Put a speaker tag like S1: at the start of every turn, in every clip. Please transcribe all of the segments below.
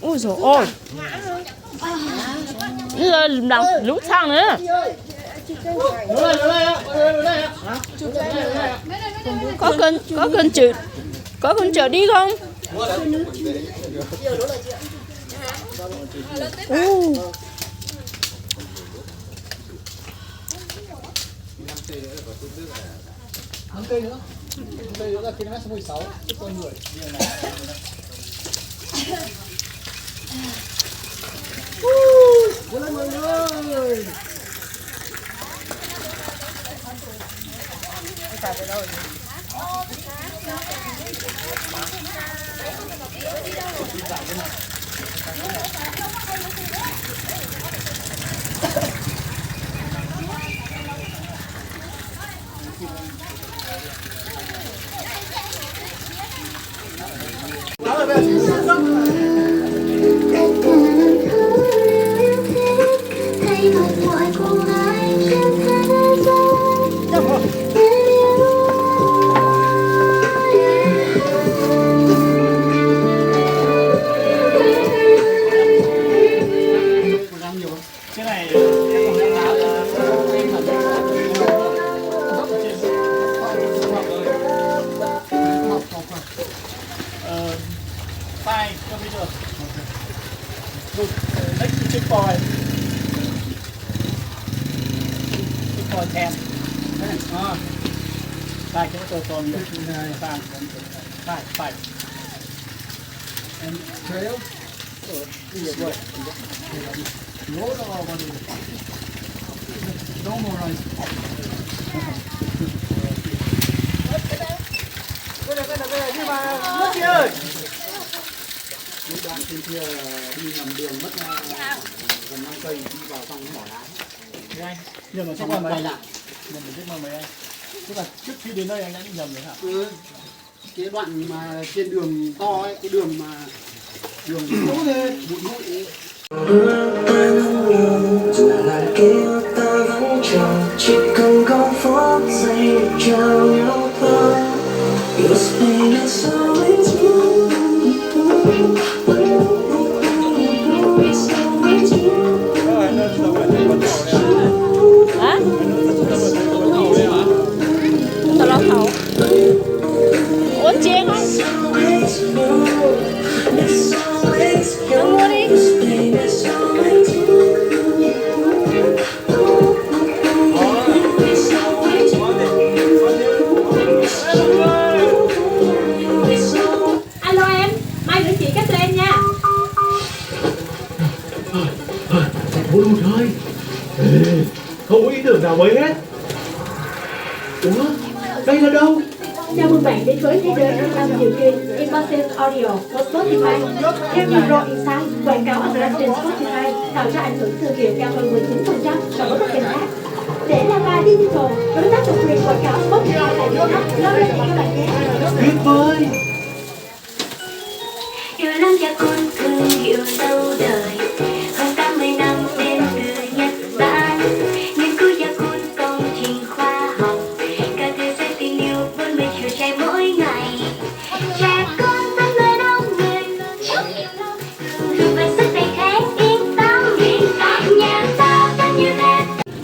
S1: Ui dồi ôi. Đằng lúng sang nữa. Có cần chở đi không?
S2: Năm cây nữa là km 16 tức con người. Lên mọi người.
S3: Cái này em còn đang làm fine computer. Good. Next checkpoint. Checkpoint 10. Five kilometers on five.
S2: And trail. Road or what is it? No more rice. Cái này nhưng mà mất đi ơi. Những đoạn trên kia đi ngầm đường mất gần 5 cây đi vào trong cái mỏ đá.
S3: Anh nhầm ở trong quay lại. Nhầm ở trước mấy anh. Tức là trước khi đến đây anh đã nhầm rồi hả?
S2: Cái đoạn mà trên đường to ấy, cái đường mà đường bụi bụi.
S4: Là kêu ta vẫn chờ, chỉ cần có phút giây để chờ nhau thôi. Your pain is always you. It's always you.
S1: Hả? Tao lo khẩu. Ủa chiên không? Ăn mua đi.
S4: Thôi một hơi. Không có ý tưởng nào mới hết. Ủa? Đây là đâu?
S5: Chào mừng bạn đến với thế giới âm thanh nhiều kênh Immersive Audio của Spotify. Theo như Raw Insight, quảng cáo âm thanh trên Spotify tạo ra ảnh hưởng thương hiệu cao hơn 19% so với các kênh khác. Để làm bài digital, đối tác độc quyền quảng cáo Spotify tại Việt Nam lâu lên các bạn nhé.
S4: Tuyệt vời.
S6: Yêu lắm cha con thương hiệu lâu đời, hơn 80 năm bên người Nhật Bản, nghiên cứu gia cun công trình khoa học, cả thế giới tình yêu 40 chiều trái mỗi ngày. Trẻ con rất người đông người lớn chúc yêu lâu, luôn với sức đề kháng yên tâm. Nhà ta vẫn như thế.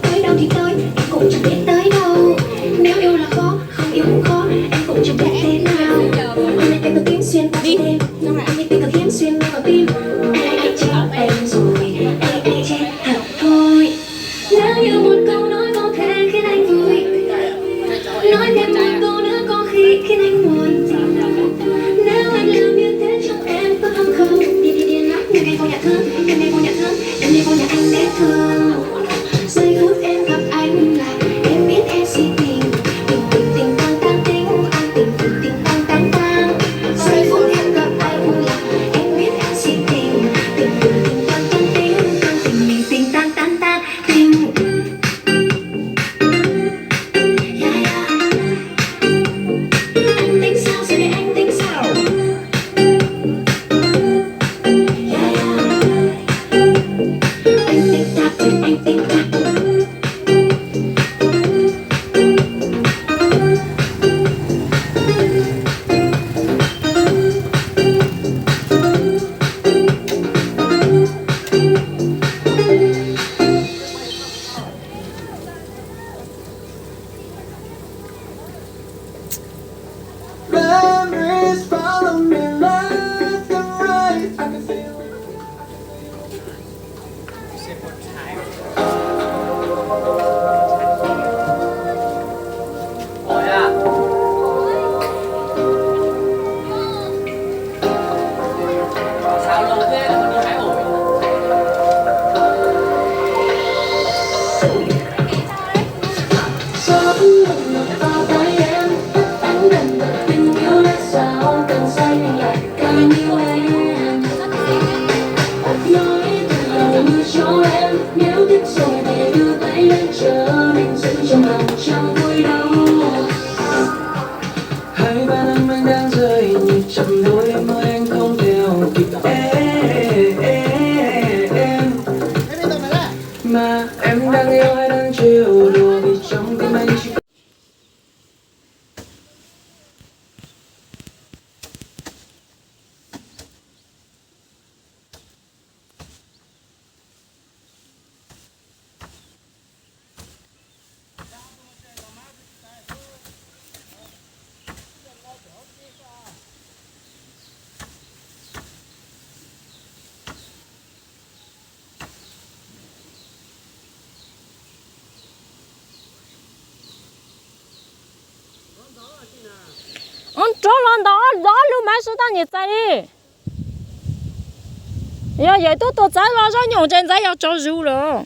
S5: Tới đâu thì tới, em cũng chẳng biết tới đâu. Nếu yêu là khó, không yêu cũng khó, em cũng chẳng biết thế nào. Hôm nay em được kiếm xuyên qua đêm, anh ấy tình kiếm xuyên vào tim. Anh hãy chịu em rồi, anh chết thật thôi. Nếu như một câu nói có thể khiến anh vui, nói thêm một câu nữa có khi khiến anh buồn. Nếu anh làm như thế trong em có không không? Đi lắm, nhưng em không nhận thương, em không nhận thương, em không nhận anh để thương. Giây phút em gặp anh là em biết em si tình, tình tăng tăng tình, tình tăng tăng tăng. Giây phút em gặp anh là em biết em si tình, tình tăng tăng tình, tình tăng tăng tăng tình. Yeah, yeah. Anh tính sao rồi để anh tính sao? Yeah, yeah. Anh tính tạp rồi
S4: và năm anh đang rơi nhịp chậm đôi môi anh không theo kịp em mà em đang yêu hay đang trêu đùa vì trong tim anh chỉ
S1: Ông trốn lên đó luôn mấy số tao nhiệt tay đi. Giờ vậy tôi trái lo cho nhung trên giấy cho rú rồi.